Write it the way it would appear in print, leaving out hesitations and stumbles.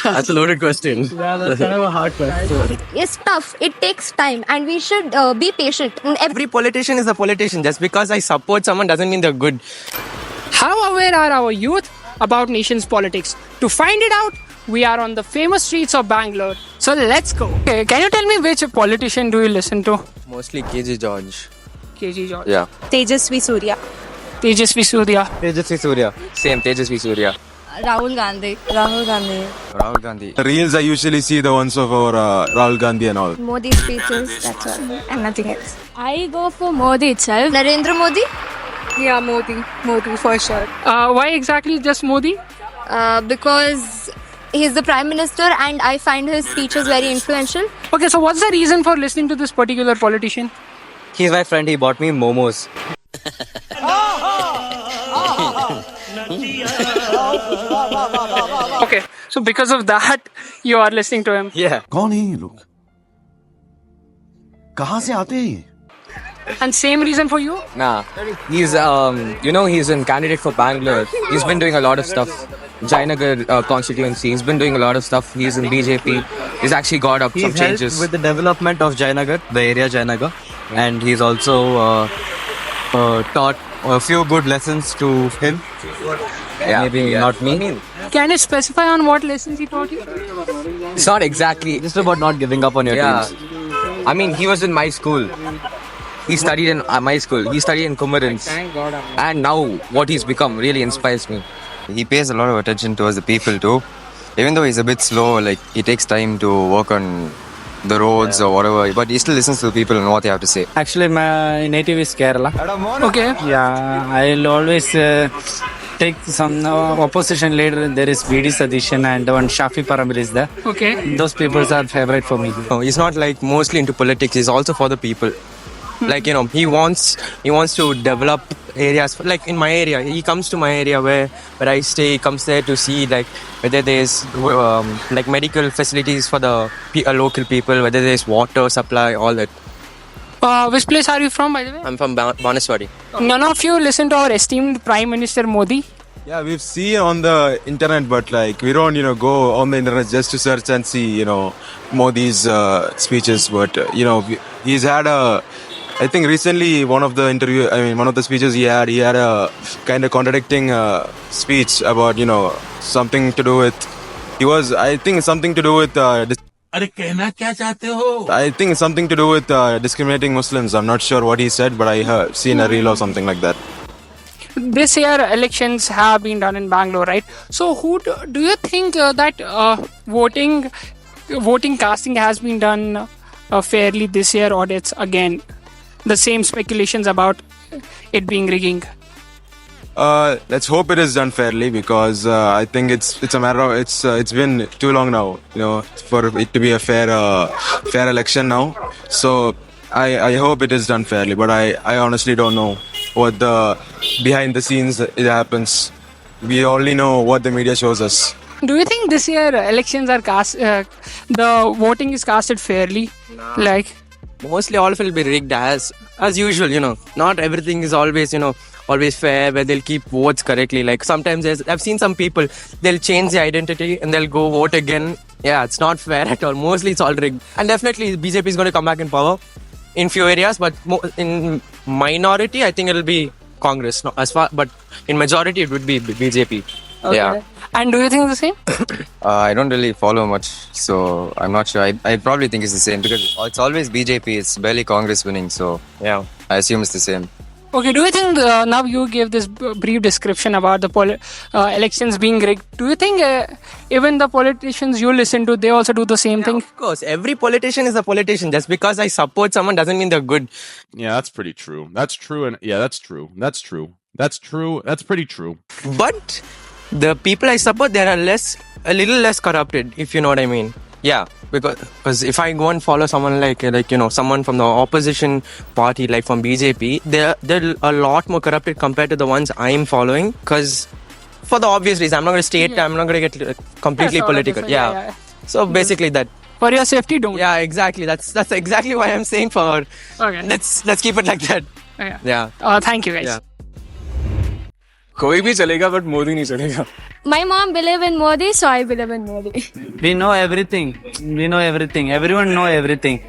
That's a loaded question. Yeah, that's kind of a hard question. It's tough. It takes time, and we should be patient. Every politician is a politician. Just because I support someone doesn't mean they're good. How aware are our youth about nation's politics? To find it out, we are on the famous streets of Bangalore. So let's go. Okay, can you tell me which politician do you listen to? Mostly KG George. KG George. Yeah. Tejasvi Surya. Tejasvi Surya. Tejasvi Surya. Same, Tejasvi Surya. Rahul Gandhi. Rahul Gandhi. Rahul Gandhi. The reels I usually see the ones of our Rahul Gandhi and all. Modi speeches. That's all, and nothing else. I go for Modi itself. Narendra Modi. Yeah, Modi for sure. Why exactly just Modi? Because he's the prime minister, and I find his speeches very influential. Okay, so what's the reason for listening to this particular politician? He's my friend. He bought me momos. Okay, so because of that, you are listening to him. Yeah. कौन है ये लोग? कहाँ से आते हैं ये? And same reason for you? Nah. He's he's a candidate for Bangalore. He's been doing a lot of stuff. Jayanagar constituency. He's been doing a lot of stuff. He's in BJP. He's actually got up some changes. With the development of Jayanagar, the area Jayanagar, and he's also taught a few good lessons to him. Yeah. Maybe not me. Can you specify on what lessons he taught you? It's not exactly. Just about not giving up on your Yeah. dreams. I mean, he was in my school. He studied in my school. He studied in Kumarins. And now what he's become really inspires me. He pays a lot of attention towards the people too. Even though he's a bit slow, like he takes time to work on the roads or whatever, but he still listens to the people and what they have to say. Actually, my native is Kerala. Okay. Yeah, I'll always take some opposition leader. There is VD Sadishan and one Shafi Paramir is there. Okay. Those people are favorite for me. No, he's not like mostly into politics. He's also for the people. Like he wants to develop areas. Like in my area, he comes to my area where I stay. He comes there to see like whether there's like medical facilities for the local people, whether there's water supply, all that. Which place are you from, by the way? I'm from Banaswadi. None of you listen to our esteemed Prime Minister Modi? Yeah, we've seen on the internet, but like we don't, go on the internet just to search and see, Modi's speeches. But he's had I think recently one of the speeches he had a kind of contradicting speech about, something to do with. I think something to do with. अरे कहना क्या चाहते हो? I think it's something to do with discriminating Muslims. I'm not sure what he said, but I have seen a reel or something like that. This year elections have been done in Bangalore, right? So who do you think that voting casting has been done fairly this year, or it's again the same speculations about it being rigging? Let's hope it is done fairly, because I think it's a matter of it's been too long now, for it to be a fair election now. So I hope it is done fairly, but I honestly don't know what the behind the scenes it happens. We only know what the media shows us. Do you think this year elections are the voting is casted fairly? No. Like Mostly all of it will be rigged as usual, Not everything is always, always fair, where they'll keep votes correctly. Like sometimes I've seen some people, they'll change their identity and they'll go vote again. Yeah, it's not fair at all. Mostly it's all rigged. And definitely BJP is going to come back in power in few areas, but in minority, I think it'll be Congress. No, but in majority, it would be BJP. Okay. Yeah. And do you think the same? I don't really follow much, so I'm not sure. I probably think it's the same, because it's always BJP. It's barely Congress winning, so Yeah. I assume it's the same. Okay, do you think now you gave this brief description about the elections being rigged? Do you think even the politicians you listen to, they also do the same thing? Of course, every politician is a politician. Just because I support someone doesn't mean they're good. Yeah, that's pretty true. That's true, and yeah, that's true. That's true. That's true. That's pretty true. But the people I support, they are a little less corrupted, if you know what I mean. Yeah, because if I go and follow someone like someone from the opposition party, like from BJP, they're a lot more corrupted compared to the ones I'm following. Because for the obvious reason, I'm not going to state, I'm not going to get completely political. Yeah. So basically that. For your safety, don't. Yeah, exactly. That's exactly why I'm saying for. Okay. Let's keep it like that. Yeah. Yeah. Thank you, guys. Yeah. कोई भी चलेगा but Modi नहीं चलेगा. My mom believe in Modi, so I believe in Modi. We know everything. Everyone know everything.